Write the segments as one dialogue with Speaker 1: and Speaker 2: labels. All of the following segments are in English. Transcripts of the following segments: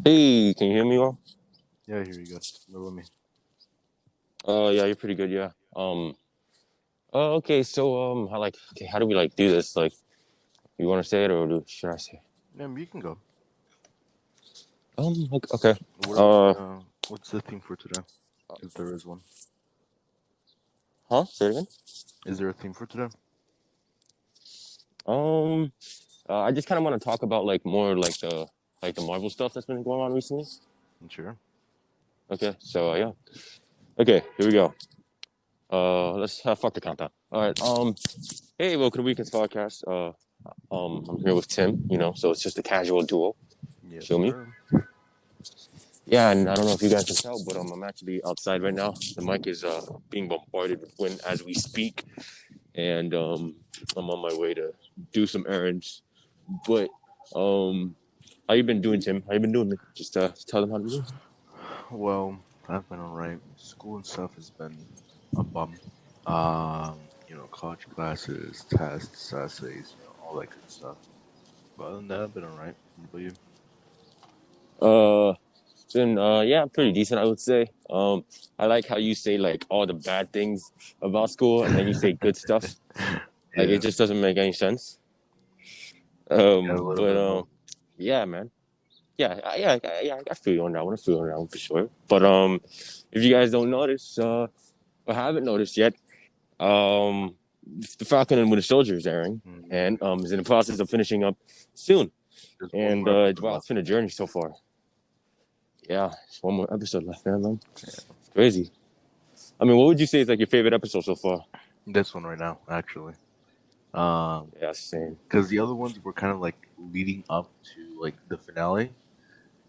Speaker 1: Hey, can you hear me well?
Speaker 2: Yeah, here you go. Bear with me.
Speaker 1: Yeah, you're pretty good, yeah. Okay, so okay, how do we like do this? Like, you want to say it or should I say it?
Speaker 2: Yeah, you can go.
Speaker 1: Okay. Uh,
Speaker 2: What's the theme for today? If there is one.
Speaker 1: huh? Say it again.
Speaker 2: Is there a theme for today?
Speaker 1: Um, I just kind of want to talk about like more like the Marvel stuff that's been going on recently.
Speaker 2: Sure.
Speaker 1: Okay, so yeah. Okay, here we go. Let's fuck the countdown. All right. Hey, welcome to Weekend's podcast. I'm here with Tim. So it's just a casual duo.
Speaker 2: Yes,
Speaker 1: Feel me?
Speaker 2: sir.
Speaker 1: Yeah, and I don't know if you guys can tell, but I'm actually outside right now. The mic is being bombarded with wind as we speak, and I'm on my way to do some errands. But how you been doing, Tim? How you been doing? Man? Just tell them how to do.
Speaker 2: Well, I've been alright. School and stuff has been a bum. College classes, tests, essays, all that good stuff. But other than that, I've been alright. What about you?
Speaker 1: It's been yeah, pretty decent, I would say. I like how you say like all the bad things about school, and then you say good stuff. Like it
Speaker 2: Yeah,
Speaker 1: just doesn't make any sense.
Speaker 2: got a little
Speaker 1: But
Speaker 2: bit of both.
Speaker 1: yeah, man. Yeah, I feel you on that one. I feel you on that one for sure. But if you guys don't notice, or haven't noticed yet, um, the Falcon and Winter Soldier is airing,
Speaker 2: Mm-hmm.
Speaker 1: and is in the process of finishing up soon.
Speaker 2: There's one
Speaker 1: And
Speaker 2: more episode
Speaker 1: wow, it's
Speaker 2: left.
Speaker 1: been a journey so far. Yeah, just one more episode left, man.
Speaker 2: Yeah.
Speaker 1: It's crazy. I mean, what would you say is like your favorite episode so far?
Speaker 2: This one right now, actually. Um,
Speaker 1: Yeah, same.
Speaker 2: because the other ones were kind of like leading up to like the finale,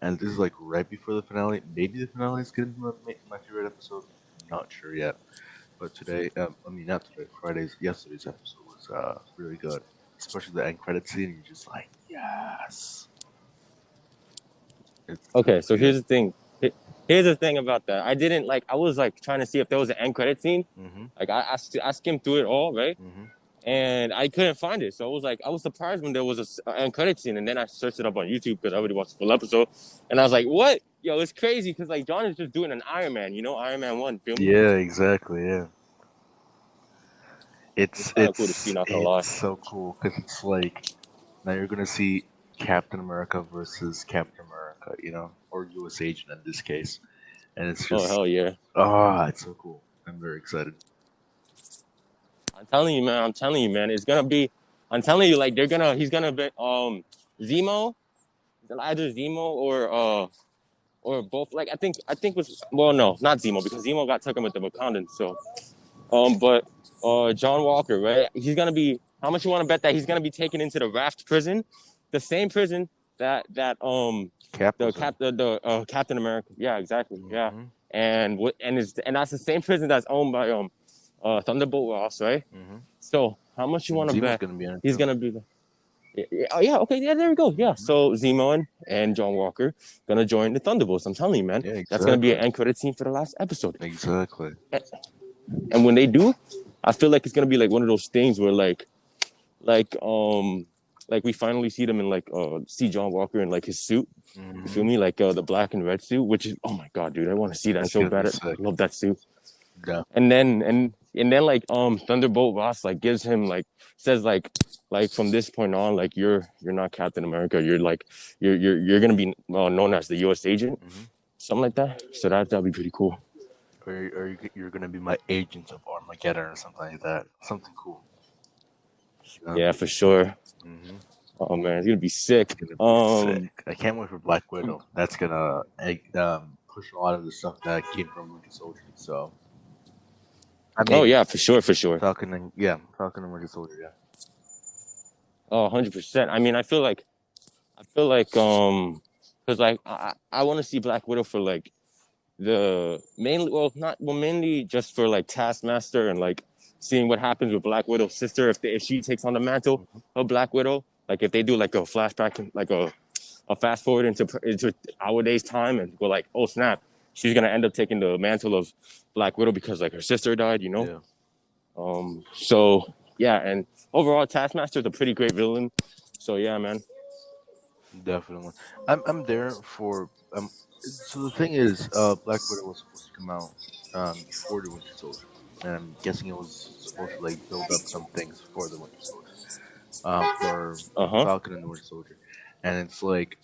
Speaker 2: and this is like right before the finale. Maybe the finale is gonna be my favorite episode. Not sure yet. But today, I mean not today. Yesterday's episode was really good, especially the end credit scene. You're just like, yes, it's
Speaker 1: Okay, so
Speaker 2: really good.
Speaker 1: Here's the thing about that. I didn't like. I was like trying to see if there was an end credit scene.
Speaker 2: Mhm.
Speaker 1: Like I skimmed through it all, right?
Speaker 2: Mhm.
Speaker 1: And I couldn't find it. So I was surprised when there was a end credit scene, and then I searched it up on YouTube because I already watched the full episode, and I was like, "What? Yo, it's crazy!" Because like John is just doing an Iron Man, Iron Man 1. Feel me?
Speaker 2: Yeah, exactly. Yeah,
Speaker 1: It's
Speaker 2: it's
Speaker 1: kind of cool to see.
Speaker 2: it's
Speaker 1: Not gonna lie.
Speaker 2: it's so cool because it's like now you're gonna see Captain America versus Captain America, or U.S. Agent in this case, and it's
Speaker 1: Oh
Speaker 2: just
Speaker 1: hell yeah!
Speaker 2: it's so cool. I'm very excited.
Speaker 1: I'm telling you, man. I'm telling you, man. It's gonna be. I'm telling you, like he's gonna be Zemo, either Zemo or both. Like I think was well, no, not Zemo because Zemo got taken with the Wakandans. So but John Walker, right? He's gonna be. How much you want to bet that he's gonna be taken into the Raft prison, the same prison that
Speaker 2: Cap
Speaker 1: the
Speaker 2: was in.
Speaker 1: cap the Captain America. Yeah, exactly. Yeah,
Speaker 2: Mhm.
Speaker 1: and that's the same prison that's owned by Thunderbolt Ross, right?
Speaker 2: Mhm.
Speaker 1: So how much you
Speaker 2: And
Speaker 1: want to
Speaker 2: Zemo's
Speaker 1: bet
Speaker 2: gonna be in it
Speaker 1: he's
Speaker 2: too.
Speaker 1: gonna be the oh yeah, okay, yeah, there we go. Yeah.
Speaker 2: Mhm.
Speaker 1: So Zemo and John Walker gonna join the Thunderbolts. I'm telling you, man.
Speaker 2: Yeah,
Speaker 1: That's gonna be an
Speaker 2: exactly.
Speaker 1: end credit scene for the last episode.
Speaker 2: Exactly.
Speaker 1: And when they do, I feel like it's gonna be like one of those things where like like we finally see them in like see John Walker in like his suit. You feel
Speaker 2: Mhm.
Speaker 1: me? Like the black and red suit, which is oh my god, dude, I want to see that
Speaker 2: That's
Speaker 1: so
Speaker 2: gonna be
Speaker 1: bad. I
Speaker 2: sick.
Speaker 1: love that suit.
Speaker 2: Yeah.
Speaker 1: And then like Thunderbolt Ross like gives him like says like from this point on like you're not Captain America. You're like you're gonna be known as the U.S. agent,
Speaker 2: Mhm.
Speaker 1: something like that. So that'd be pretty cool.
Speaker 2: You're gonna be my agent of Armageddon or something like that. Something cool.
Speaker 1: Yeah, for sure.
Speaker 2: Mhm.
Speaker 1: Oh man, it's gonna be
Speaker 2: It's
Speaker 1: sick.
Speaker 2: gonna be sick. I can't wait for Black Widow. That's gonna push a lot of the stuff that came from Winter Soldier. So I
Speaker 1: Oh
Speaker 2: mean,
Speaker 1: yeah, for sure, for sure.
Speaker 2: Falcon and Winter Soldier. Yeah.
Speaker 1: Oh, 100%. I mean, I feel like because like I want to see Black Widow for like the mainly well not well mainly just for like Taskmaster and like seeing what happens with Black Widow's sister if she takes on the mantle
Speaker 2: Mhm.
Speaker 1: of Black Widow. Like if they do like a flashback, like a fast forward into our day's time, and go like, oh snap, she's gonna end up taking the mantle of Black Widow because like her sister died.
Speaker 2: Yeah,
Speaker 1: So yeah, and overall Taskmaster is a pretty great villain. So yeah, man.
Speaker 2: definitely. I'm there for um, so the thing is, Black Widow was supposed to come out before the Winter Soldier, and I'm guessing it was supposed to like build up some things for the Winter Soldier, for
Speaker 1: Uh huh.
Speaker 2: Falcon and the Winter Soldier, and it's like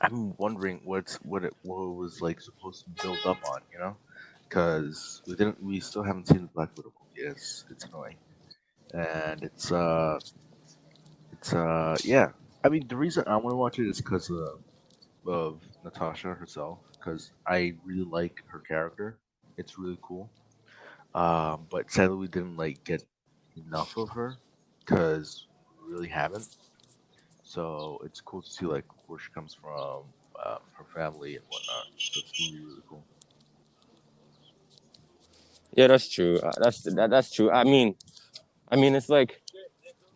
Speaker 2: I'm wondering what it was like supposed to build up on, you know, because we still haven't seen the Black Widow movie. It's annoying, and it's yeah. I mean, the reason I want to watch it is because of Natasha herself, because I really like her character. It's really cool. But sadly, we didn't like get enough of her because we really haven't. So it's cool to see like where she comes from, her family and whatnot. So it's gonna be really cool.
Speaker 1: Yeah, that's true. That's true. I mean, it's like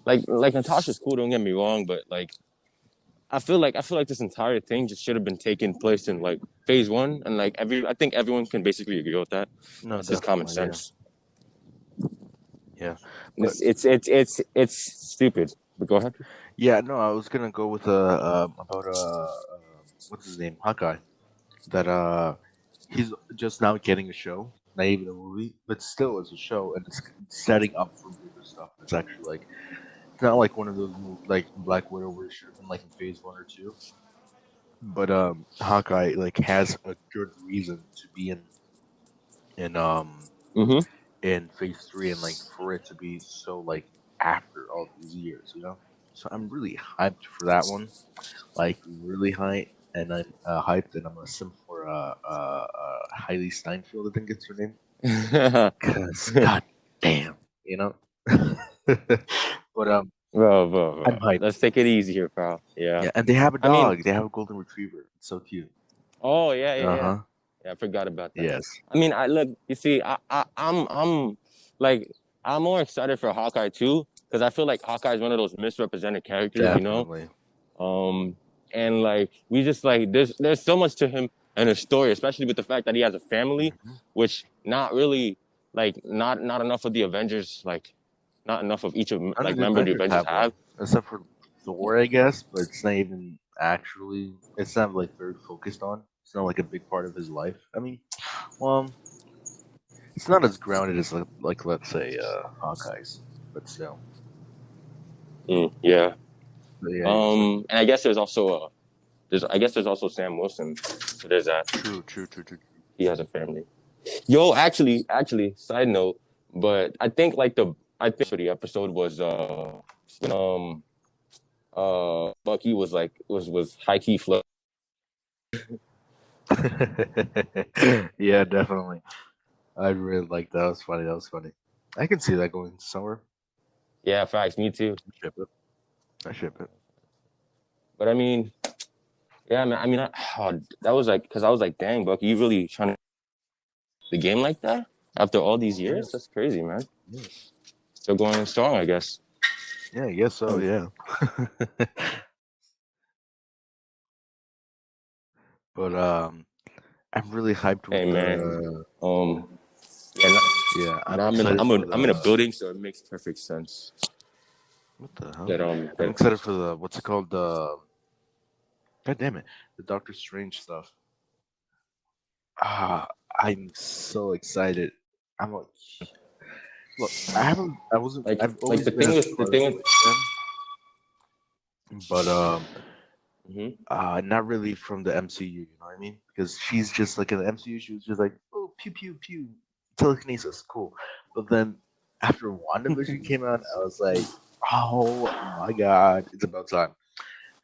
Speaker 1: Natasha's cool. Don't get me wrong, but like I feel like this entire thing just should have been taking place in like phase one, and like I think everyone can basically agree with that.
Speaker 2: No,
Speaker 1: That's just common
Speaker 2: definitely, yeah,
Speaker 1: sense.
Speaker 2: yeah.
Speaker 1: And
Speaker 2: But
Speaker 1: it's stupid. But go ahead.
Speaker 2: yeah, no, I was gonna go with about what's his name, Hawkeye. That he's just now getting a show, not even a movie, but still as a show, and it's setting up for bigger stuff. It's actually like it's not like one of those like Black Widow where it should have been like in phase one or two. But Hawkeye like has a good reason to be in
Speaker 1: Mm-hmm.
Speaker 2: in phase three, and like for it to be so like after all these years, you know. So I'm really hyped for that one, like really hyped, and I'm hyped, and I'm a sim for Hailey Steinfeld, I think it's her name, cause god damn, you know. But
Speaker 1: Bro.
Speaker 2: I'm hyped.
Speaker 1: Let's take it easy here, pal. Yeah.
Speaker 2: Yeah, and they have a
Speaker 1: I mean,
Speaker 2: dog. They have a golden retriever. It's so cute.
Speaker 1: oh yeah, yeah,
Speaker 2: Uh
Speaker 1: yeah.
Speaker 2: huh.
Speaker 1: Yeah, I forgot about that.
Speaker 2: Yes.
Speaker 1: I mean, I look. You see, I'm like I'm more excited for Hawkeye too because I feel like Hawkeye is one of those misrepresented characters, you know.
Speaker 2: Definitely.
Speaker 1: Um, and like we just like there's so much to him and his story, especially with the fact that he has a family,
Speaker 2: Hmm.
Speaker 1: which not really like not enough of the Avengers like not enough of each of
Speaker 2: None of
Speaker 1: like
Speaker 2: the
Speaker 1: member of the
Speaker 2: Avengers
Speaker 1: Avengers
Speaker 2: have one,
Speaker 1: have.
Speaker 2: except for Thor, I guess. But it's not even actually. It's not like very focused on. It's not like a big part of his life. I mean, well, it's not as grounded as like let's say Hawkeye's, but still.
Speaker 1: Yeah.
Speaker 2: But yeah, you were saying.
Speaker 1: And I guess there's also Sam Wilson. So there's that.
Speaker 2: True, true, true, true, true.
Speaker 1: He has a family. Yo, actually, side note, but I think for the episode was when Bucky was like was high key flow.
Speaker 2: Yeah, definitely. I really like that. That was funny. That was funny. I can see that going somewhere.
Speaker 1: Yeah, facts, me too.
Speaker 2: I ship it. I ship it.
Speaker 1: But I mean, yeah, man. I mean, that was like because I was like, dang, Bucky, you really trying to the game like that after all these
Speaker 2: Yeah,
Speaker 1: years? That's crazy, man.
Speaker 2: yeah,
Speaker 1: Still going strong, I guess.
Speaker 2: yeah. I guess so.
Speaker 1: Um,
Speaker 2: Yeah. But I'm really hyped with
Speaker 1: hey, man.
Speaker 2: the.
Speaker 1: Yeah.
Speaker 2: Yeah, I'm
Speaker 1: Now
Speaker 2: excited for
Speaker 1: I'm in a
Speaker 2: the.
Speaker 1: building, so it makes perfect sense
Speaker 2: What the hell?
Speaker 1: that
Speaker 2: I'm
Speaker 1: that
Speaker 2: excited for the what's it called? The God damn it, the Doctor Strange stuff. Ah, I'm so excited. I'm like, look, I wasn't, I've
Speaker 1: like
Speaker 2: always been a
Speaker 1: the
Speaker 2: Scarlet
Speaker 1: thing with.
Speaker 2: Witch fan, but
Speaker 1: Mhm.
Speaker 2: not really from the MCU. You know what I mean? Because she's just like in the MCU, she was just like, oh, pew pew pew, telekinesis, cool. But then after WandaVision came out, I was like, oh my god, it's about time.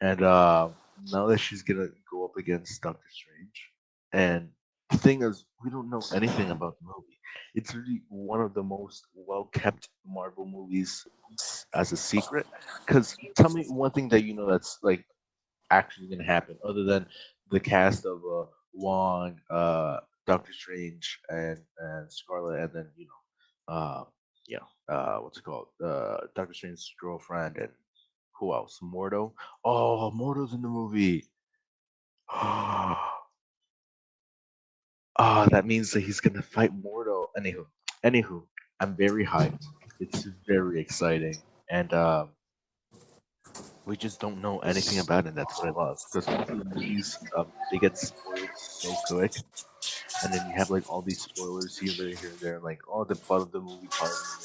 Speaker 2: And now that she's gonna go up against Doctor Strange, and the thing is, we don't know anything about the movie. It's really one of the most well kept Marvel movies as a secret. Because tell me one thing that you know that's like actually gonna happen, other than the cast of Wong, Doctor Strange, and Scarlet, and then what's it called? Doctor Strange's girlfriend, and who else? Mordo. Oh, Mordo's in the movie. That means that he's gonna fight Mordo. Anywho, I'm very hyped. It's very exciting, and We just don't know anything about it. That's what I love because most of the movies they get spoiled so quick, and then you have like all these spoilers here and there, like oh the plot of the movie.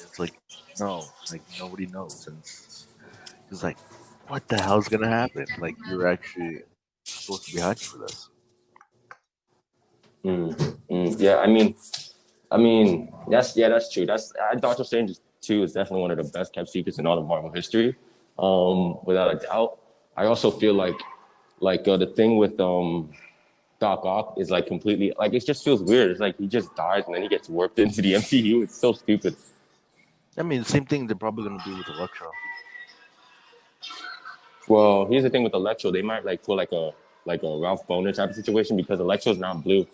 Speaker 2: It's like no, like nobody knows, and it's like what the hell's gonna happen? Like you're actually supposed to be hyped for this.
Speaker 1: Mm, yeah, I mean, that's true. Doctor Strange 2 is definitely one of the best kept secrets in all of Marvel history, without a doubt. I also feel like the thing with Doc Ock is like completely like it just feels weird. It's like he just dies and then he gets warped into the MCU. It's so stupid.
Speaker 2: I mean, the same thing they're probably gonna do with Electro.
Speaker 1: Well, here's the thing with Electro, they might like pull like a Ralph Boner type of situation because Electro's not blue.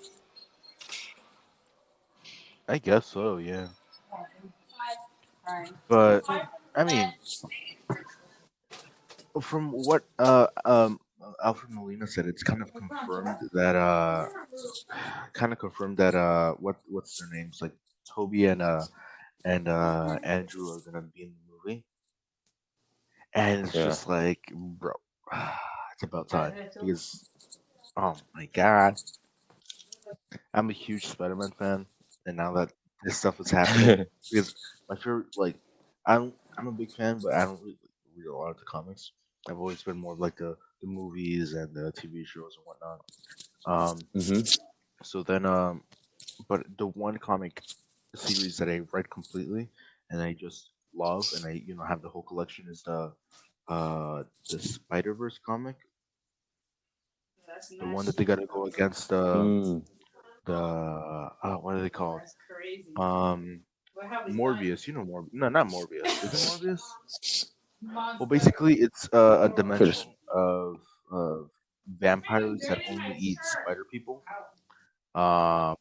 Speaker 2: I guess so, yeah. But I mean, from what Alfred Molina said, it's kind of confirmed that what's their names, like Toby and Andrew are gonna be in the movie, and it's
Speaker 1: Yeah.
Speaker 2: just like, bro, it's about time because oh my god, I'm a huge Spider-Man fan, and now that this stuff is happening, because my favorite, like, I'm a big fan, but I don't really read a lot of the comics. I've always been more of like the movies and the TV shows and whatnot. Um,
Speaker 1: hmm
Speaker 2: so then, but the one comic series that I read completely and I just love, and I have the whole collection is the Spider Verse comic, the one that they got to go against
Speaker 1: Mm.
Speaker 2: the what are they called? Um, Morbius. You know Morbius? No, not Morbius. Is it Morbius? Well, basically, it's a
Speaker 1: Chris.
Speaker 2: dimension of vampires that only eat spider people. Um,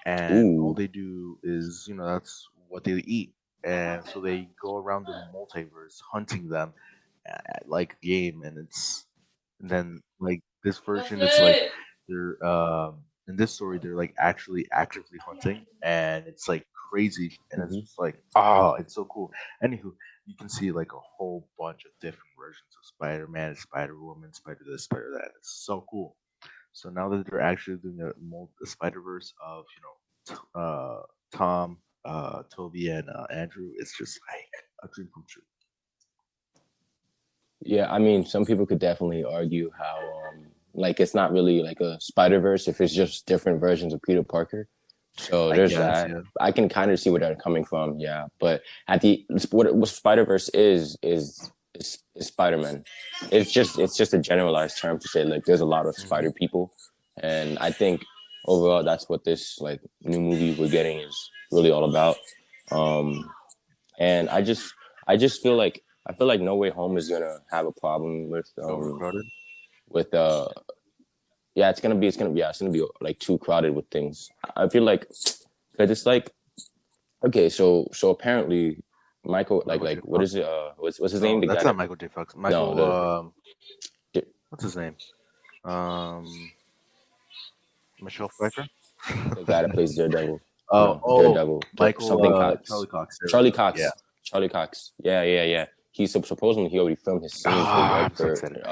Speaker 2: and all
Speaker 1: Ooh.
Speaker 2: they do is, that's what they eat. And so they go around the multiverse hunting them like game, and and then like this version, it's like they're in this story they're like actually actively hunting, and it's like crazy, and it's
Speaker 1: hmm
Speaker 2: just like it's so cool. Anywho, you can see like a whole bunch of different versions of Spider-Man, Spider-Woman, Spider this, Spider that. It's so cool. So now that they're actually doing a Spider Verse of Tom, Toby, and Andrew, it's just like a dream come true.
Speaker 1: Yeah, I mean, some people could definitely argue how like it's not really like a Spider Verse if it's just different versions of Peter Parker. So
Speaker 2: I
Speaker 1: there's
Speaker 2: guess,
Speaker 1: that.
Speaker 2: yeah.
Speaker 1: I can kind of see where they're coming from, yeah. But at the what Spider Verse is Spider Man. It's just a generalized term to say like there's a lot of
Speaker 2: Hmm.
Speaker 1: Spider people, and I think overall that's what this like new movie we're getting is really all about. Um, and I just feel like No Way Home is gonna have a problem
Speaker 2: Overcrowded.
Speaker 1: with yeah, it's gonna be like too crowded with things. I feel like because it's like okay, so apparently Michael
Speaker 2: Michael J.
Speaker 1: what is
Speaker 2: Fox.
Speaker 1: it what's his name,
Speaker 2: No,
Speaker 1: the guy
Speaker 2: that's not
Speaker 1: that
Speaker 2: Michael J. Fox.
Speaker 1: no
Speaker 2: Michael, what's his name? Um, Michelle Pfeiffer.
Speaker 1: the guy that plays Daredevil.
Speaker 2: Oh,
Speaker 1: No,
Speaker 2: oh,
Speaker 1: Daredevil.
Speaker 2: Michael,
Speaker 1: Something Cox.
Speaker 2: Charlie Cox. There we
Speaker 1: Charlie
Speaker 2: go. Yeah.
Speaker 1: Cox. Charlie Cox. Yeah, yeah, yeah. Supposedly he already filmed his scene for
Speaker 2: Ah,
Speaker 1: what
Speaker 2: I'm so
Speaker 1: for
Speaker 2: excited.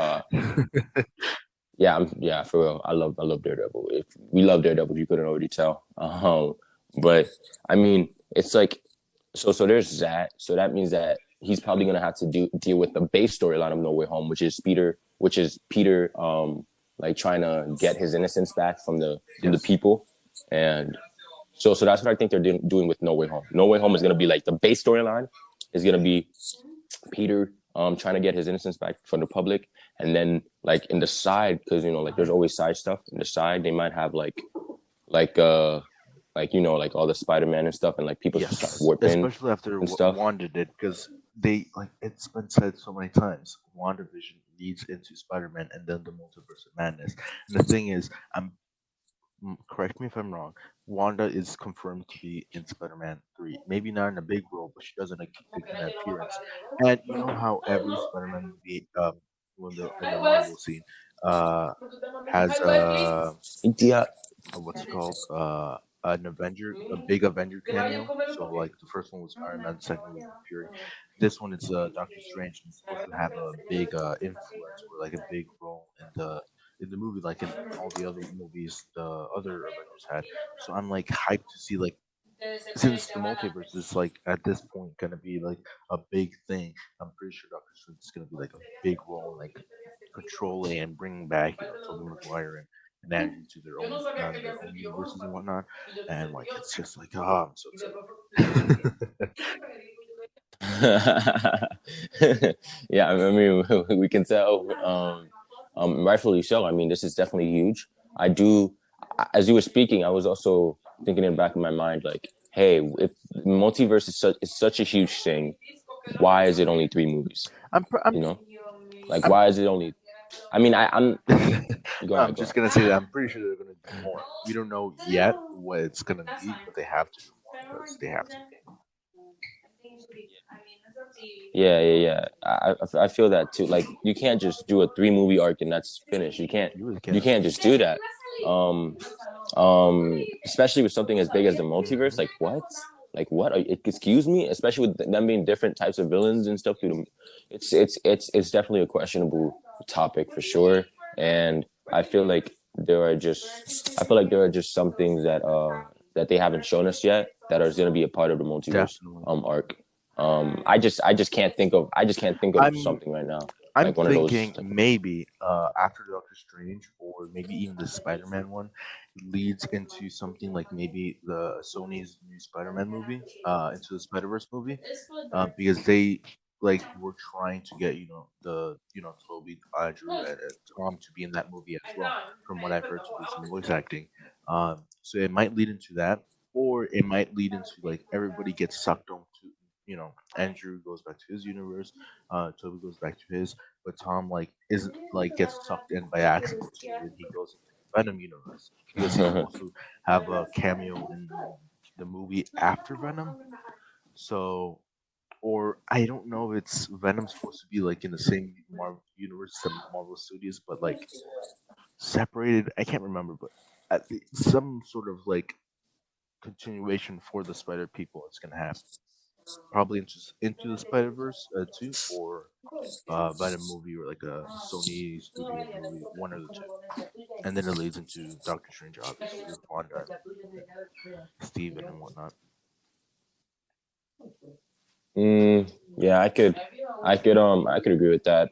Speaker 1: yeah, yeah, for real. I love Daredevil. If we love Daredevil, you couldn't already tell. But I mean, it's like so there's that. So that means that he's probably gonna have to deal with the base storyline of No Way Home, which is Peter like trying to get his innocence back from the
Speaker 2: Yes.
Speaker 1: people. And so that's what I think they're doing with No Way Home. No Way Home is gonna be like the base storyline is gonna be Peter trying to get his innocence back from the public, and then like in the side, because like there's always side stuff in the side. They might have like uh like all the Spider-Man and stuff, and like people just start
Speaker 2: Yes,
Speaker 1: warping
Speaker 2: especially after
Speaker 1: and stuff.
Speaker 2: Wanda did, because they like it's been said so many times. WandaVision leads into Spider-Man and then the Multiverse of Madness. And the thing is, correct me if I'm wrong. Wanda is confirmed to be in Spider-Man 3. Maybe not in a big role, but she does an appearance. And you know how every Spider-Man movie, when in the Marvel scene, uh, has
Speaker 1: Yeah.
Speaker 2: what's it called? A big Avenger cameo. So like the first one was Iron Man, the second one was Fury. this one it's Doctor Strange, and it's supposed to have a big influence or like a big role in the movie, like in all the other movies the other Avengers had. So I'm like hyped to see like since the multiverse is like at this point gonna be like a big thing. I'm pretty sure Doctor Strange is gonna be like a big role in like controlling and bringing back Tobey Maguire and Andrew to their own universes and whatnot. And like it's just like I'm so excited.
Speaker 1: Yeah, I mean, we can tell, rightfully so. I mean, this is definitely huge. I do, as you were speaking, I was also thinking in the back of my mind, like, hey, if multiverse is such a huge thing, why is it only three movies?
Speaker 2: I'm
Speaker 1: You know, like,
Speaker 2: I'm
Speaker 1: why is it only? I mean, I'm.
Speaker 2: no,
Speaker 1: Go
Speaker 2: I'm
Speaker 1: ahead, go
Speaker 2: just
Speaker 1: ahead.
Speaker 2: gonna say that I'm pretty sure they're gonna do more. We don't know yet what it's gonna be, but they have to do more because they have to.
Speaker 1: Yeah. I feel that too. Like, you can't just do a three-movie arc and that's finished.
Speaker 2: You really
Speaker 1: You
Speaker 2: can't.
Speaker 1: can't just do that. Um, Especially with something as big as the multiverse.
Speaker 2: Hmm.
Speaker 1: Like, what? Like, what? Excuse me? Especially with them being different types of villains and stuff. It's definitely a questionable topic for sure. And I feel like there are just some things that they haven't shown us yet that are going to be a part of the multiverse
Speaker 2: Definitely.
Speaker 1: arc. I just can't think of
Speaker 2: I'm
Speaker 1: something right now.
Speaker 2: I'm
Speaker 1: Like one of those
Speaker 2: thinking
Speaker 1: type of things.
Speaker 2: maybe after Doctor Strange or maybe even the Spider-Man one leads into something like maybe the Sony's new Spider-Man movie, into the Spider-Verse movie, because they like were trying to get Toby, Andrew, and Tom to be in that movie as well. From what I've heard, to do some voice acting. So it might lead into that, or it might lead into like everybody gets sucked on to Andrew goes back to his universe, Toby goes back to his, but Tom like isn't like gets sucked in by accident too, and he goes into the Venom universe because he's supposed to have a cameo in the movie after Venom. So, or I don't know if it's Venom's supposed to be like in the same Marvel universe, some Marvel Studios, but like separated. I can't remember, but some sort of like continuation for the Spider People is gonna happen. Probably into the Spider Verse too, or Venom movie or like a Sony Studios movie, one of the two. And then it leads into Doctor Strange, obviously, with Wanda and Steven and whatnot.
Speaker 1: Yeah, I could agree with that.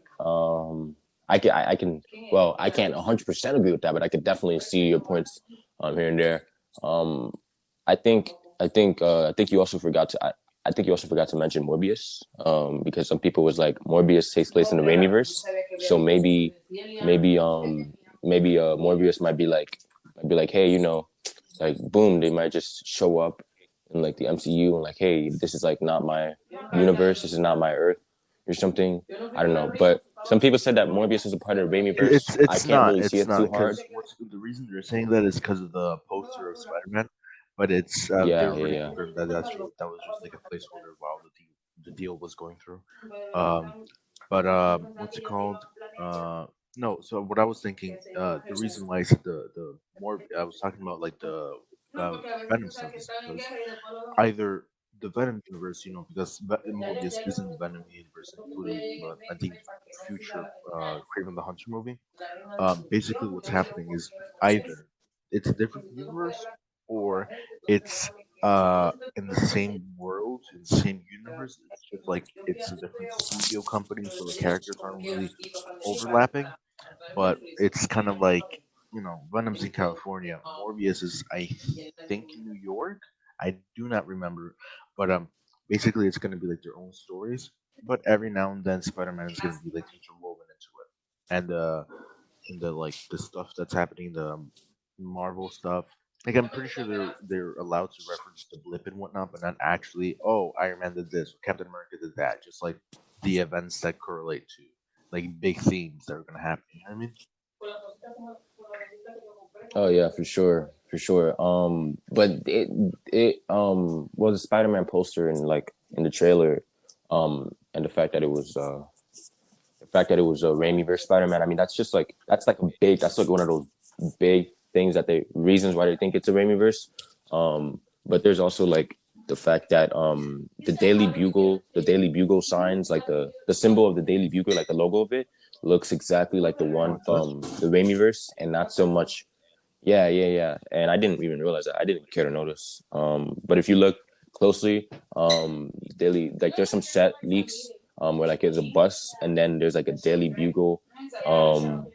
Speaker 1: I can, well, I can't 100% agree with that, but I could definitely see your points, here and there. Um, I think you also forgot to, I think you also forgot to mention Morbius, because some people was like Morbius takes place in the Raimiverse, so maybe Morbius might be like, hey, like boom, they might just show up in like the MCU and like, hey, this is like not my universe, this is not my Earth or something. I don't know, but some people said that Morbius is a part of the Raimiverse. I can't really see
Speaker 2: It's
Speaker 1: it too
Speaker 2: not
Speaker 1: hard.
Speaker 2: because what's the reason they're saying that is because of the poster of Spider-Man, but it's they
Speaker 1: Yeah, yeah,
Speaker 2: already
Speaker 1: yeah.
Speaker 2: confirmed that that was just like a placeholder while the deal was going through. Um, but what's it called? No, so what I was thinking, the reason why I said the more I was talking about like the Venom stuff is because either the Venom universe, because Morbius is in the Venom universe, including I think future Craven the Hunter movie. Basically, what's happening is either it's a different universe or it's in the same world, in the same universe. It's just like it's a different studio company, so the characters aren't really overlapping, but it's kind of like Venom's in California, Morbius is I think in New York. I do not remember, but basically it's going to be like their own stories. But every now and then, Spider-Man is going to be like interwoven into it, and the like the stuff that's happening, the Marvel stuff. Like I'm pretty sure they're allowed to reference the blip and whatnot, but not actually. Oh, Iron Man did this, Captain America did that. Just like the events that correlate to like big themes that are gonna happen. You know what I mean?
Speaker 1: Oh yeah, for sure, for sure. But well, the Spider-Man poster and like in the trailer, and the fact that it was a Raimi versus Spider-Man. I mean, that's like one of those big things that they reasons why they think it's a Raimi verse. But there's also like the fact that the Daily Bugle signs, like the symbol of the Daily Bugle, like the logo of it, looks exactly like the
Speaker 2: Oh,
Speaker 1: one
Speaker 2: it does.
Speaker 1: from the Raimiverse, and not so much. Yeah, yeah, yeah. And I didn't even realize that. I didn't care to notice. But if you look closely, daily like there's some set leaks where like there's a bus and then there's like a Daily Bugle um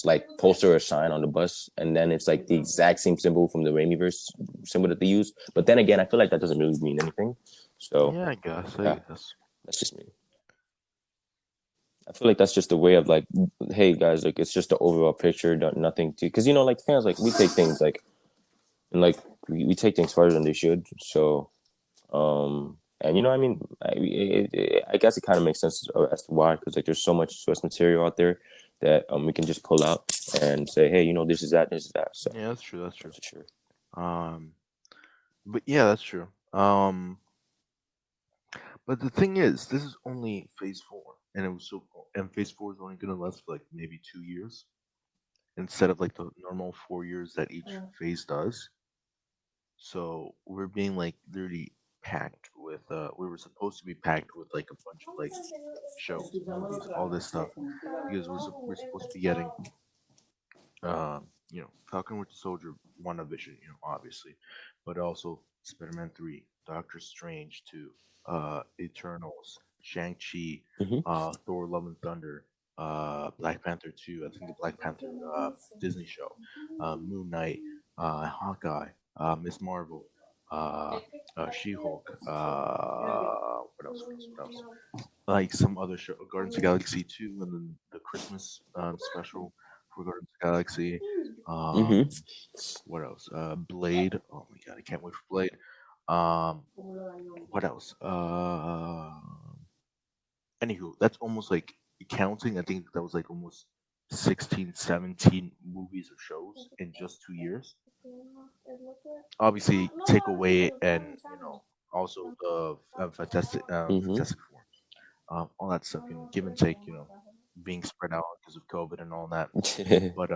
Speaker 1: like poster or sign on the bus, and then it's like the exact same symbol from the Raimiverse symbol that they use. But then again, I feel like that doesn't really mean anything. So
Speaker 2: Yeah, I guess. I
Speaker 1: yeah,
Speaker 2: guess.
Speaker 1: that's just me. I feel like that's just a way of like, hey guys, like it's just the overall picture, nothing to, because like fans, like we take things like, and like we take things farther than they should. So and I mean, I guess it kind of makes sense as to why, because like there's so much source material out there that we can just pull out and say, hey, this is that, this is that. So
Speaker 2: Yeah, that's true. That's true.
Speaker 1: that's for sure.
Speaker 2: Um, but yeah, that's true. But the thing is, this is only phase four, and and phase four is only gonna last for like maybe 2 years instead of like the normal 4 years that each phase does. So we're being like literally packed with. We were supposed to be packed with like a bunch of like shows, movies, all this stuff, because we're supposed to be getting Falcon Winter Soldier, WandaVision, obviously, but also Spider-Man 3, Doctor Strange 2, Eternals, Shang-Chi,
Speaker 1: Mm-hmm.
Speaker 2: Thor: Love and Thunder, Black Panther 2, I think the Black Panther Disney show, Moon Knight, Hawkeye, Miss Marvel, She-Hulk, what else? What else? What else? Like some other show, Guardians of the Galaxy 2, and then the Christmas special for Guardians of the Galaxy.
Speaker 1: Mm-hmm.
Speaker 2: What else? Blade. Oh my god, I can't wait for Blade. Um, what else? Anywho, that's almost like counting. I think that was like almost 16, 17 movies or shows in just 2 years. Obviously, take away and also the
Speaker 1: Mm-hmm.
Speaker 2: Fantastic Four, all that stuff. Give and take. Being spread out because of COVID and all that. But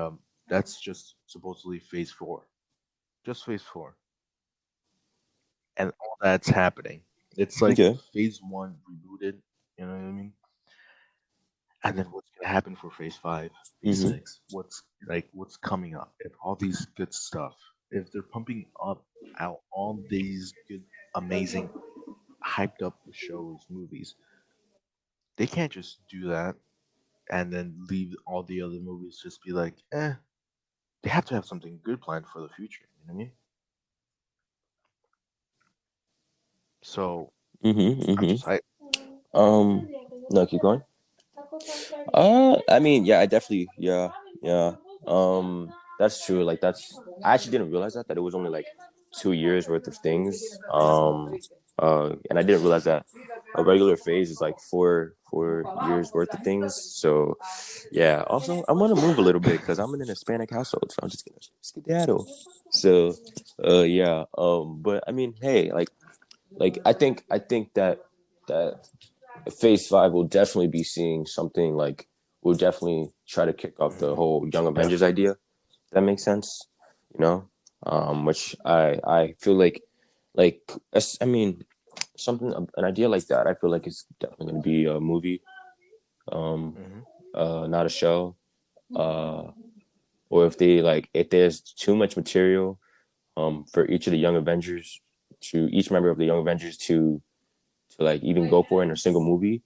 Speaker 2: that's just supposedly phase four, just phase four, and all that's happening. It's like
Speaker 1: Okay.
Speaker 2: phase one rebooted. You know what I mean? And then what's gonna happen for phase five, phase
Speaker 1: Mm-hmm.
Speaker 2: six? What's coming up? If all these good stuff, if they're pumping up out all these good, amazing, hyped up shows, movies, they can't just do that and then leave all the other movies just be like, eh. They have to have something good planned for the future. You know what I mean? So
Speaker 1: Mm-hmm.
Speaker 2: I'm
Speaker 1: Mm-hmm.
Speaker 2: just hyped.
Speaker 1: No, keep going. I mean, yeah, I definitely, yeah, yeah. That's true. Like, I actually didn't realize that it was only like 2 years worth of things. And I didn't realize that a regular phase is like four years worth of things. So, yeah. Also, I want to move a little bit because I'm in an Hispanic household, so I'm just gonna skedaddle. So, yeah. But I mean, hey, like I think that phase five will definitely be seeing something like we'll definitely try to kick off the
Speaker 2: Hmm.
Speaker 1: whole Young Avengers
Speaker 2: Definitely.
Speaker 1: idea. If that makes sense, you know. Which I feel like I mean something an idea like that. I feel like it's definitely going to be a movie, um,
Speaker 2: Hmm.
Speaker 1: not a show. Or if there's too much material, for each of the Young Avengers to each member of the Young Avengers to like even go for it in a single movie.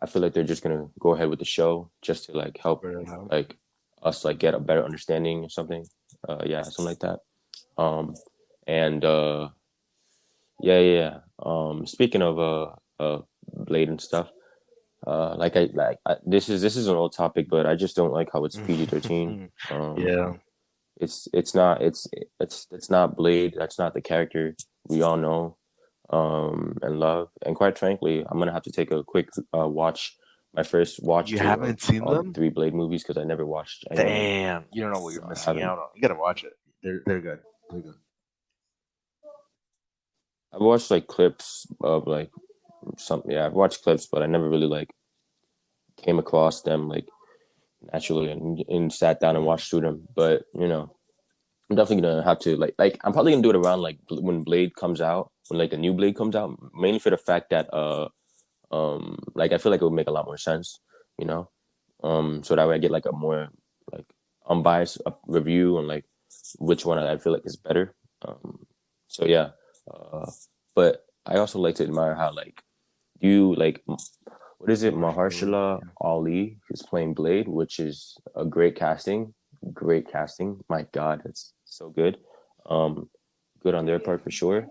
Speaker 1: I feel like they're just gonna go ahead with the show just to like help
Speaker 2: Spread it out.
Speaker 1: like us like get a better understanding or something. Yeah, something like that. Um, and yeah, yeah. Yeah. Speaking of Blade and stuff, this is an old topic, but I just don't like how it's PG-13.
Speaker 2: Yeah.
Speaker 1: It's not Blade. That's not the character we all know and love. And quite frankly, I'm gonna have to take a quick watch, my first watch
Speaker 2: You
Speaker 1: through of
Speaker 2: haven't seen
Speaker 1: all the
Speaker 2: them?
Speaker 1: three Blade movies because I never watched any of them.
Speaker 2: Damn. You don't know what you're
Speaker 1: No, I
Speaker 2: missing
Speaker 1: haven't.
Speaker 2: out on. You gotta watch it. They're good. They're good.
Speaker 1: I've watched like clips of like some. Yeah, I've watched clips, but I never really like came across them like naturally and sat down and
Speaker 2: Hmm.
Speaker 1: watched through them. But I'm definitely gonna have to like I'm probably gonna do it around like when Blade comes out, when like the new Blade comes out, mainly for the fact that like I feel like it would make a lot more sense, you know. So that way I get like a more like unbiased review on like which one I feel like is better. So yeah, uh, but I also like to admire how like you like what is it?
Speaker 2: Mahershala Ali.
Speaker 1: Mahershala
Speaker 2: Yeah.
Speaker 1: Ali is playing Blade, which is a great casting. Great casting. My God, that's so good. Um, good on their part for sure.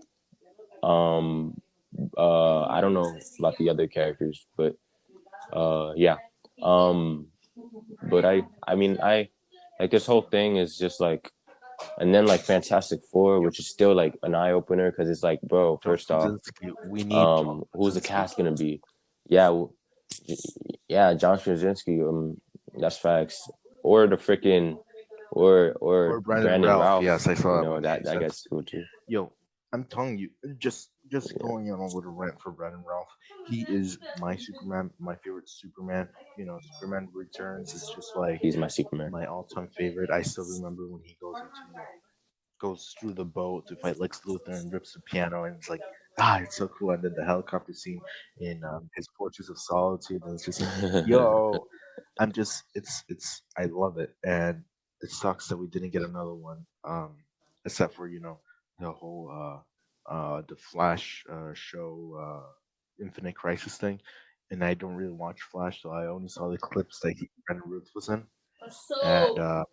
Speaker 1: Um, I don't know about the other characters, but yeah. Um, but I mean, I like this whole thing is just like, and then like Fantastic Four,
Speaker 2: Yo,
Speaker 1: which is still like an eye opener because it's like, bro,
Speaker 2: John
Speaker 1: first off,
Speaker 2: Krasinski. We need John
Speaker 1: who's the
Speaker 2: Krasinski.
Speaker 1: cast gonna be? Yeah, yeah, John Krasinski. That's facts. Or the freaking, or
Speaker 2: Or Brandon
Speaker 1: Brandon
Speaker 2: Ralph.
Speaker 1: Ralph.
Speaker 2: Yes, I saw
Speaker 1: You
Speaker 2: that
Speaker 1: know
Speaker 2: one too.
Speaker 1: that
Speaker 2: That's
Speaker 1: guy's cool too.
Speaker 2: yo. I'm telling you, just
Speaker 1: Yeah,
Speaker 2: going on a little rant for Brandon Ralph. He is my Superman, my favorite Superman. Superman Returns is just like
Speaker 1: he's my Superman.
Speaker 2: my all-time favorite. I still remember when he goes into goes through the boat to fight Lex Luthor and rips the piano, and it's like, it's so cool. And then the helicopter scene in his Fortress of Solitude, and it's just like, yo, I love it, and it sucks that we didn't get another one, except for the whole the Flash show, Infinite Crisis thing. And I don't really watch Flash, so I only saw the clips that Brandon Ruth was in, and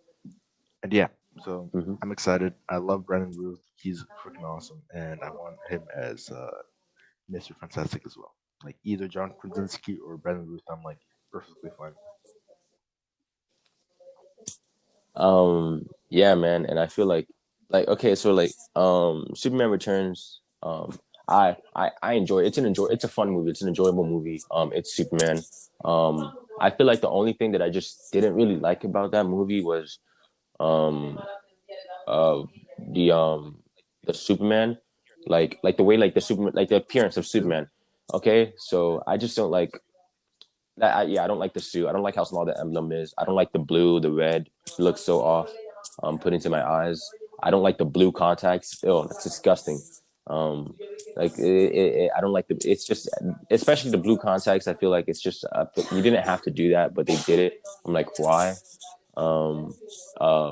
Speaker 2: yeah, so
Speaker 1: hmm
Speaker 2: I'm excited. I love Brandon Ruth. He's freaking awesome, and I want him as Mr. Fantastic as well. Like either John Krasinski or Brandon Ruth, I'm like perfectly fine.
Speaker 1: Yeah, man, and I feel like okay, so like Superman Returns. I enjoy it. It's a fun movie. It's an enjoyable movie. It's Superman. I feel like the only thing that I just didn't really like about that movie was um uh the um the Superman, like the way like the Superman like the appearance of
Speaker 2: Suit?
Speaker 1: Superman. Okay, so I just don't like that. Yeah, I don't like the suit. I don't like how small the emblem is. I don't like the blue, the red. It looks so off. Put into my eyes. I don't like the blue contacts. Oh, that's disgusting. Um, I don't like the. It's just, especially the blue contacts. I feel like it's just you didn't have to do that, but they did it. I'm like, why? Um,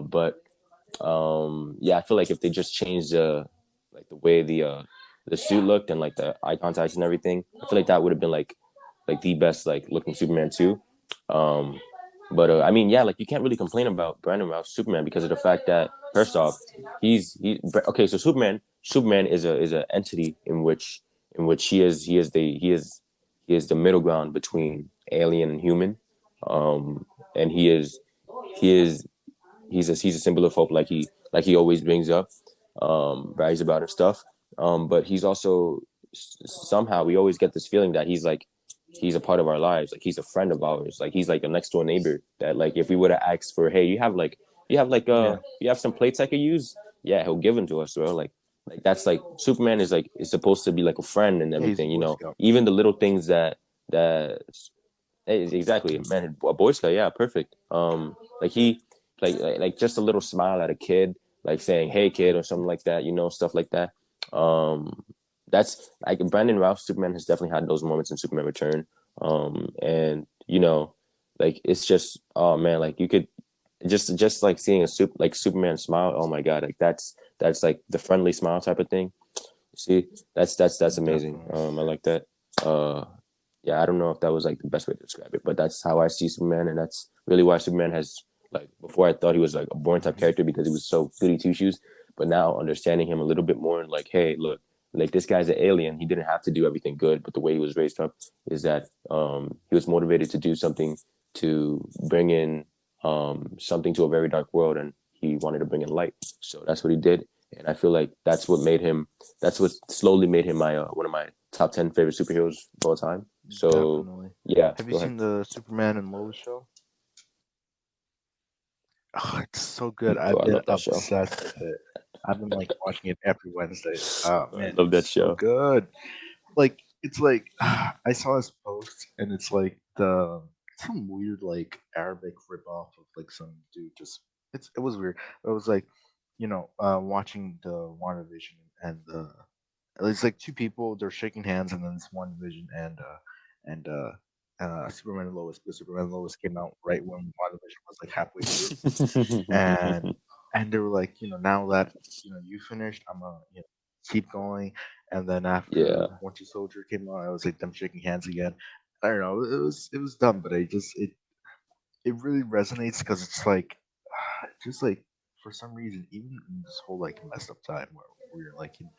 Speaker 1: but yeah, I feel like if they just changed the way the suit looked and like the eye contacts and everything, I feel like that would have been like the best like looking Superman too. Um, but I mean, yeah, like you can't really complain about Brandon Routh's Superman because of the fact that first off, okay. So Superman is a entity in which he is the middle ground between alien and human, and he is he's a symbol of hope, like he always brings up, brags about and stuff. But he's also somehow we always get this feeling that he's a part of our lives, like he's a friend of ours, like he's like a next door neighbor. That like if we would have asked for, hey,
Speaker 2: Yeah,
Speaker 1: you have some plates I could use, yeah, he'll give them to us, bro. Like that's like Superman is supposed to be like a friend and
Speaker 2: yeah, he's a
Speaker 1: everything,
Speaker 2: Boy Scout.
Speaker 1: even the little things that exactly, man. A Boy Scout, yeah, perfect. Like he, like just a little smile at a kid, like saying "Hey, kid" or something like that. Stuff like that. That's like Brandon Routh. Superman has definitely had those moments in Superman Return. And like it's just, oh man, like you could just like seeing a Superman smile. Oh my god, like that's like the friendly smile type of thing. See, that's amazing.
Speaker 2: Definitely.
Speaker 1: I like that. Uh, yeah, I don't know if that was like the best way to describe it, but that's how I see Superman, and that's really why Superman has like before I thought he was like a born type
Speaker 2: Hmm.
Speaker 1: character because he was so goody two shoes, but now understanding him a little bit more and like, hey, look, like this guy's an alien. He didn't have to do everything good, but the way he was raised up is that he was motivated to do something to bring in something to a very dark world, and he wanted to bring in light. So that's what he did, and I feel like that's what slowly made him my one of my top 10 favorite superheroes of all time. So
Speaker 2: Definitely.
Speaker 1: yeah,
Speaker 2: Have you
Speaker 1: go ahead.
Speaker 2: seen the Superman and Lois show? Oh, it's so good.
Speaker 1: Bro,
Speaker 2: I've
Speaker 1: I
Speaker 2: been
Speaker 1: love that show.
Speaker 2: obsessed with it. I've been like watching it every Wednesday.
Speaker 1: Bro, I
Speaker 2: Man,
Speaker 1: love that
Speaker 2: it's so
Speaker 1: show.
Speaker 2: good. Like it's like I saw this post and it's like some weird like Arabic rip off of like some dude just it was weird. It was like watching the WandaVision and the it's like two people they're shaking hands and then it's WandaVision and Superman and Lois, but Superman and Lois came out right when WandaVision was like halfway through, and they were like, now that you finished, I'm gonna keep going, and then after
Speaker 1: Yeah.
Speaker 2: Winter Soldier came out, I was like them shaking hands again. I don't know, it was dumb, but it really resonates because it's like just like for some reason, even in this whole like messed up time where we're like in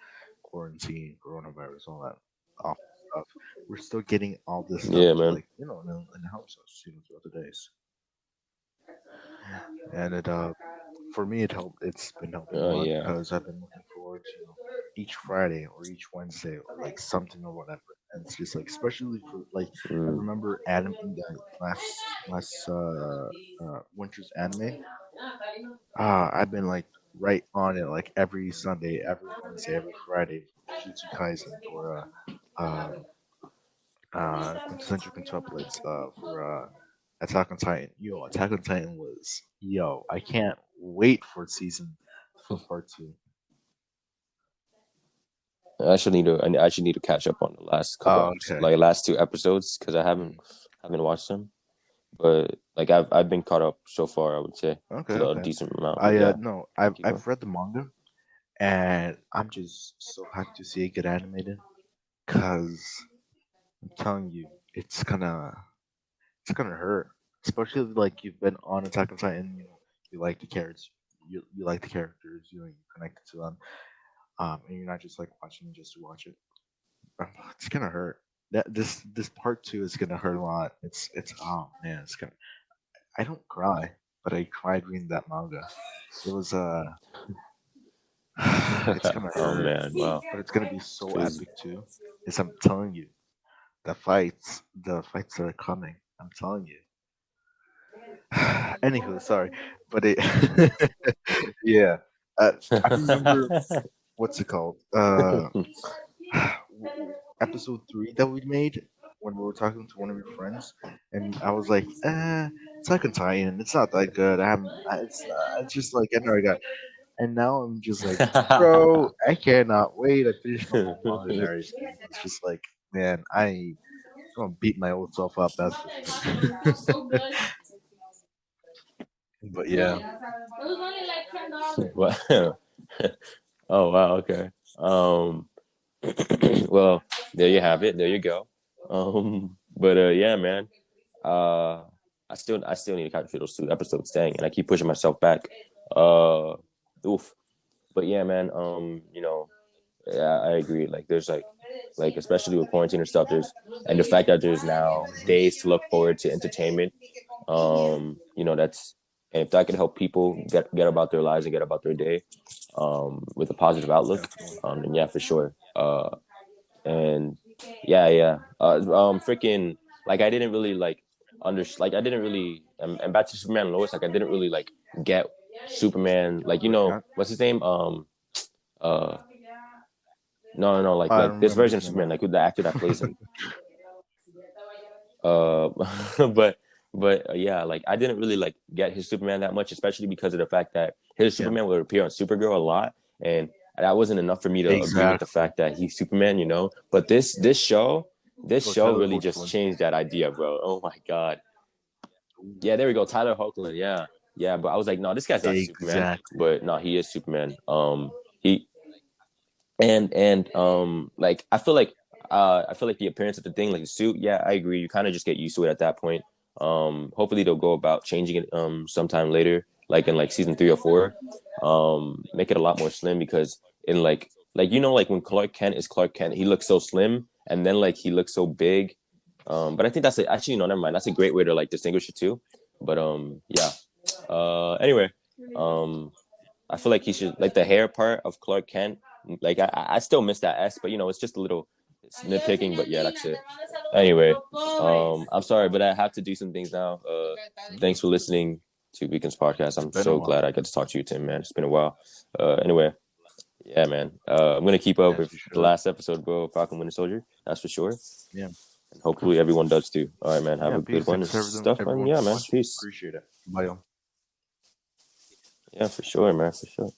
Speaker 2: quarantine, coronavirus, all that awful stuff, we're still getting all this stuff
Speaker 1: Yeah,
Speaker 2: to
Speaker 1: man.
Speaker 2: like and it helps us throughout the days. And it for me it's been helping a
Speaker 1: Oh
Speaker 2: lot
Speaker 1: yeah.
Speaker 2: because I've been looking forward to each Friday or each Wednesday or like something or whatever. And it's just like especially for like I
Speaker 1: Mm.
Speaker 2: remember Adam the last winter's anime. I've been like right on it like every Sunday, every Wednesday, every Friday for Jujutsu Kaisen or quintessential quintuplets for Attack on Titan. Yo, Attack on Titan was I can't wait for part two.
Speaker 1: I actually need to catch up on the last couple
Speaker 2: Oh,
Speaker 1: episodes,
Speaker 2: okay.
Speaker 1: like last two episodes, because I
Speaker 2: Mhm.
Speaker 1: haven't watched them. But like I've been caught up so far, I would say,
Speaker 2: Okay,
Speaker 1: to a
Speaker 2: okay.
Speaker 1: decent amount. But
Speaker 2: I
Speaker 1: yeah,
Speaker 2: no,
Speaker 1: I'll
Speaker 2: I've
Speaker 1: keep going.
Speaker 2: I've read the manga and I'm just so happy to see it get animated because I'm telling you, it's gonna hurt, especially like you've been on Attack on Titan. You like the characters, you like the characters, you connected to them, and you're not just like watching just to watch it. It's gonna hurt. This part two is gonna hurt a lot. It's oh man, it's gonna. I don't cry, but I cried reading that manga. It was it's gonna
Speaker 1: Oh
Speaker 2: hurt,
Speaker 1: man, wow,
Speaker 2: but it's gonna be so
Speaker 1: crazy.
Speaker 2: epic too. As I'm telling you, the fights that are coming. I'm telling you. Anywho, sorry, but it, yeah. I remember what's it called? Episode 3 that we made when we were talking to one of your friends, and I was like, Attack on Titan, it's not that good. It's just like I know I got, and now I'm just like, bro, I cannot wait. I finished the whole manga and everything. It's just like, man, I'm gonna beat my old self up. That's for sure. But yeah,
Speaker 1: Wow. Oh wow, okay. Well, there you have it. There you go. But yeah, man. Uh, I still need to capture those two episodes, dang, and I keep pushing myself back. Uh, Oof. But yeah, man. Yeah, I agree. Like, there's like especially with quarantine and stuff. And the fact that there's now
Speaker 2: hmm
Speaker 1: days to look forward to entertainment. That's and if that could help people get about their lives and get about their day, with a positive outlook,
Speaker 2: definitely.
Speaker 1: then yeah, for sure. And yeah. Freaking like I didn't really like I didn't really and back to Superman and Lois, like I didn't really like get Superman, like
Speaker 2: Clark Kent.
Speaker 1: what's his name, uh no,
Speaker 2: I don't
Speaker 1: like this
Speaker 2: remember
Speaker 1: version
Speaker 2: his
Speaker 1: of
Speaker 2: name
Speaker 1: Superman,
Speaker 2: either.
Speaker 1: like the actor that plays him. Uh, but yeah, like I didn't really like get his Superman that much, especially because of the fact that his
Speaker 2: Yeah,
Speaker 1: Superman would appear on Supergirl a lot, and that wasn't enough for me to agree with the
Speaker 2: exactly.
Speaker 1: fact that he's Superman. But this
Speaker 2: Or
Speaker 1: show
Speaker 2: Tyler
Speaker 1: really just
Speaker 2: Hoechlin.
Speaker 1: changed that idea, bro. Oh my god.
Speaker 2: Ooh,
Speaker 1: Yeah, there we go, Tyler Hoechlin. Yeah, yeah. But I was like, no, this guy's not Superman.
Speaker 2: exactly.
Speaker 1: But no, he is Superman. He like I feel like the appearance of the thing, like the suit, yeah, I agree, you kind of just get used to it at that point. Hopefully they'll go about changing it sometime later, like in like season 3 or 4, make it a lot more slim, because in like when Clark Kent is Clark Kent, he looks so slim, and then like he looks so big. But I think actually, no, never mind, that's a great way to like distinguish it too. But yeah. Anyway, um I feel like he should, like, the hair part of Clark Kent. Like I still miss that S, but it's just a little nitpicking. But yeah, that's it. Anyway, I'm sorry, but I have to do some things now.
Speaker 2: Mm,
Speaker 1: Thanks for listening to Weekend's podcast.
Speaker 2: it's
Speaker 1: I'm
Speaker 2: been a
Speaker 1: so
Speaker 2: while.
Speaker 1: glad I got to talk to you, Tim. Man, it's been a while. Anyway, yeah, man. I'm gonna keep up
Speaker 2: Yes,
Speaker 1: with
Speaker 2: you
Speaker 1: the
Speaker 2: should.
Speaker 1: last episode, bro. Falcon Winter Soldier. That's for sure.
Speaker 2: Yeah,
Speaker 1: And hopefully everyone does too. All right, man. Have
Speaker 2: yeah.
Speaker 1: a good
Speaker 2: Peace.
Speaker 1: one and
Speaker 2: Thanks
Speaker 1: stuff. And
Speaker 2: everyone
Speaker 1: yeah,
Speaker 2: for
Speaker 1: man.
Speaker 2: watching.
Speaker 1: Peace.
Speaker 2: Appreciate it. Bye.
Speaker 1: Yeah, for sure, man. For sure.